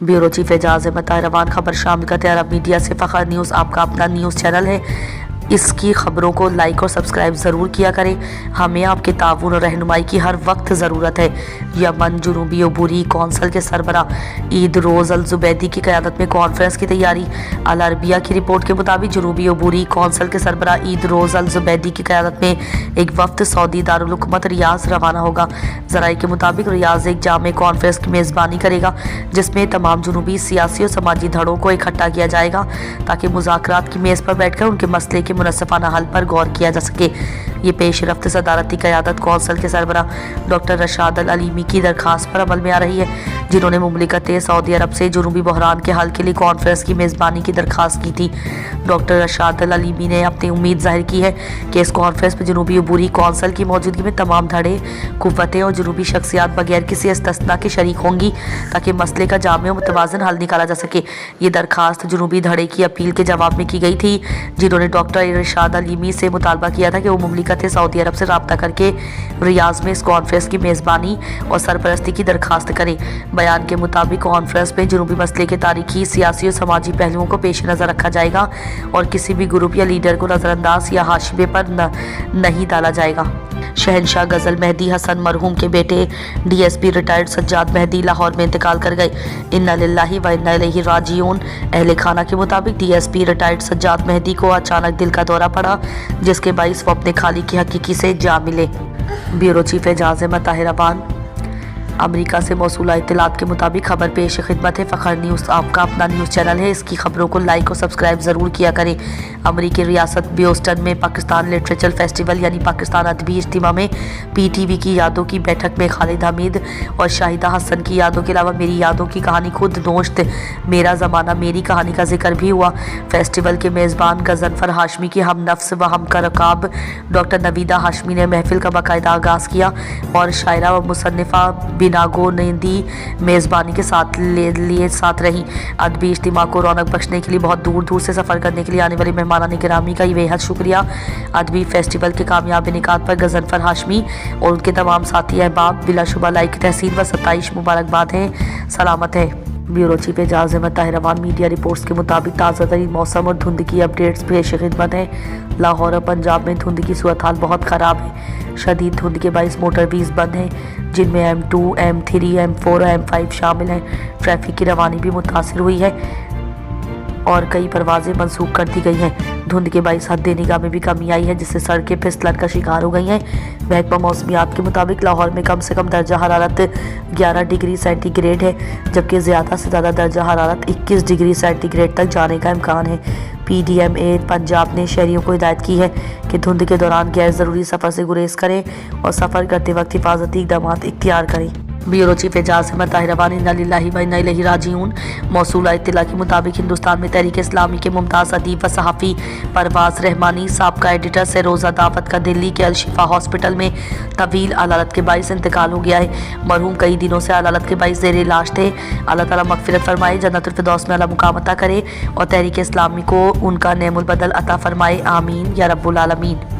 Bureau chief Ejaz Ahmed ताहिरवान खबर शामिल करते हैं। अरब मीडिया से फ़खर न्यूज़ आपका अपना न्यूज़ चैनल है। इसकी ख़बरों को लाइक और सब्सक्राइब ज़रूर किया करें। हमें आपके ताउन और रहनुमाई की हर वक्त ज़रूरत है। यमन जनूबी अबूरी कौंसल के सरबरा ईद रोज़ अल जुबैदी की क़यादत में कॉन्फ्रेंस की तैयारी। अल अरबिया की रिपोर्ट के मुताबिक जनूबी अबूरी कौंसल के सरबरा ईद रोज़ अल जुबैदी की क़यादत में एक वफ्द सऊदी दारुल हुकूमत रियाज़ रवाना होगा। ज़राए के मुताबिक रियाज़ एक जामे कॉन्फ्रेंस की मेज़बानी करेगा, जिसमें तमाम जनूबी सियासी और समाजी धड़ों को इकट्ठा किया जाएगा ताकि मुज़ाकरात की मेज़ पर बैठकर उनके मसले के मुनस्सफ़ाना हल पर गौर किया जा सके। ये पेश रफ्त सदारती क़यादत कौंसल के सरबरा डॉक्टर रशाद अल अलीमी की दरख्वास्त पर अमल में आ रही है, जिन्होंने मुमलिकत सऊदी अरब से जनूबी बहरान के हल के लिए कॉन्फ्रेंस की मेज़बानी की दरख्वास्त की थी। डॉक्टर रशाद अल अलीमी ने अपनी उम्मीद जाहिर की है कि इस कॉन्फ्रेंस में जनूबी अबूरी कौंसल की मौजूदगी में तमाम धड़े, कुव्वतें और जनूबी शख्सियात बगैर किसी इस्तिस्ना के शरीक होंगी ताकि मसले का जामे और मुतवाज़न हल निकाला जा सके। ये दरख्वास्त जनूबी धड़े की अपील के जवाब में की गई थी, जिन्होंने डॉक्टर रशाद अलीमी से मुतालबा किया था कि वो मुमलिकत सऊदी अरब से रब्ता करके रियाज़ में इस कॉन्फ्रेंस की मेज़बानी और सरपरस्ती की दरख्वास्त करें। बयान के मुताबिक कॉन्फ्रेंस में जनूबी मसले के तारीखी, सियासी और समाजी पहलुओं को पेश नज़र रखा जाएगा और किसी भी ग्रुप या लीडर को नज़रअंदाज या हाशिए पर नहीं डाला जाएगा। शहनशाह गज़ल मेहदी हसन मरहूम के बेटे DSP रिटायर्ड सज्जाद मेहदी लाहौर में इंतकाल कर गए। इन्ना लिल्लाहि व इन्ना इलैहि राजिऊन। अहले खाना के मुताबिक DSP रिटायर्ड सज्जाद मेहदी को अचानक दिल का दौरा पड़ा, जिसके बाइस वो अपने खाली की हकीकी से जा मिले। Bureau chief Ejaz Ahmed Tahirwan. America से मौसूला इत्तलात के मुताबिक खबर पेश खिदमत है। फ़खर न्यूज़ आपका अपना न्यूज़ चैनल है। इसकी खबरों को लाइक और सब्सक्राइब ज़रूर किया करें। अमेरिकी रियासत ब्यूस्टन में पाकिस्तान लिटरेचर फेस्टिवल यानी पाकिस्तान अदबी इज्तिमा में PTV की यादों की बैठक में खालिद हमीद और शाहिदा हसन की यादों के अलावा मेरी यादों की कहानी खुद नोश्त मेरा ज़माना मेरी कहानी का जिक्र भी हुआ। फेस्टिवल के मेज़बान गज़नफ़र हाशमी की हम नफ्स व हम का रकाब डॉक्टर नवीदा हाशमी ने महफिल का बाकायदा आगाज़ किया और शायरा व मुसन्निफ़ा बिनागो नंदी मेज़बानी के साथ रही। अदबी इज्तिमा को रौनक बख्शने के लिए बहुत दूर दूर से सफ़र करने के लिए आने वाले मेहमानान गिरामी का बेहद शुक्रिया। अदबी फेस्टिवल के कामयाब इनेकाद पर गज़नफ़र हाशमी और उनके तमाम साथी अहबाब बिलाशुबा लाइक तहसीन व 27 मुबारकबाद हैं, सलामत है। Bureau chief Ejaz Ahmed Tahirwan. Media reports के मुताबिक ताज़ा तरीन मौसम और धुंध की अपडेट्स पेश खिदमत है। लाहौर और पंजाब में धुंध की सूरत हाल बहुत ख़राब है। शदीद धुंध के बाइस मोटरवेज़ बंद हैं, जिनमें M2, M3, M4 और M5 शामिल हैं। ट्रैफिक की रवानी भी मुतासिर हुई है और कई परवाज़ें मनसूख कर दी गई हैं। धुंध के बाइस हद निगाह में भी कमी आई है, जिससे सड़कें फिसलन का शिकार हो गई हैं। महकमा मौसमियात के मुताबिक लाहौर में कम से कम दर्जा हरारत 11 डिग्री सेंटीग्रेड है, जबकि ज़्यादा से ज़्यादा दर्जा हरारत 21 डिग्री सेंटीग्रेड तक जाने का इम्कान है। PDMA पंजाब ने शहरियों को हिदायत की है कि धुंध के दौरान गैर ज़रूरी सफ़र से गुरेज करें और सफ़र करते वक्त हिफाजती इक़दाम इख्तियार करें। Bureau chief Ejaz Ahmed Tahirwan. इन्ना लिल्लाहि व इन्ना इलैहि राजिऊन। मौसूला इत्तला के मुताबिक हिंदुस्तान में तहरीक इस्लामी के मुमताज़ अदीब व सहाफ़ी परवाज़ रहमानी साबका एडिटर से रोज़ा दावत का दिल्ली के अलशिफा हॉस्पिटल में तवील अलालत के बाइस इंतकाल हो गया है। मरहूम कई दिनों से अलालत के बाइस ज़ेर इलाज थे। अल्लाह ताला मग़फ़िरत फरमाए, जन्नतुल फ़िरदौस में अला मुक़ाम अता करे और तहरीक इस्लामी को उनका नेमुल बदल अता फरमाए। आमीन या रब्बुल आलमीन।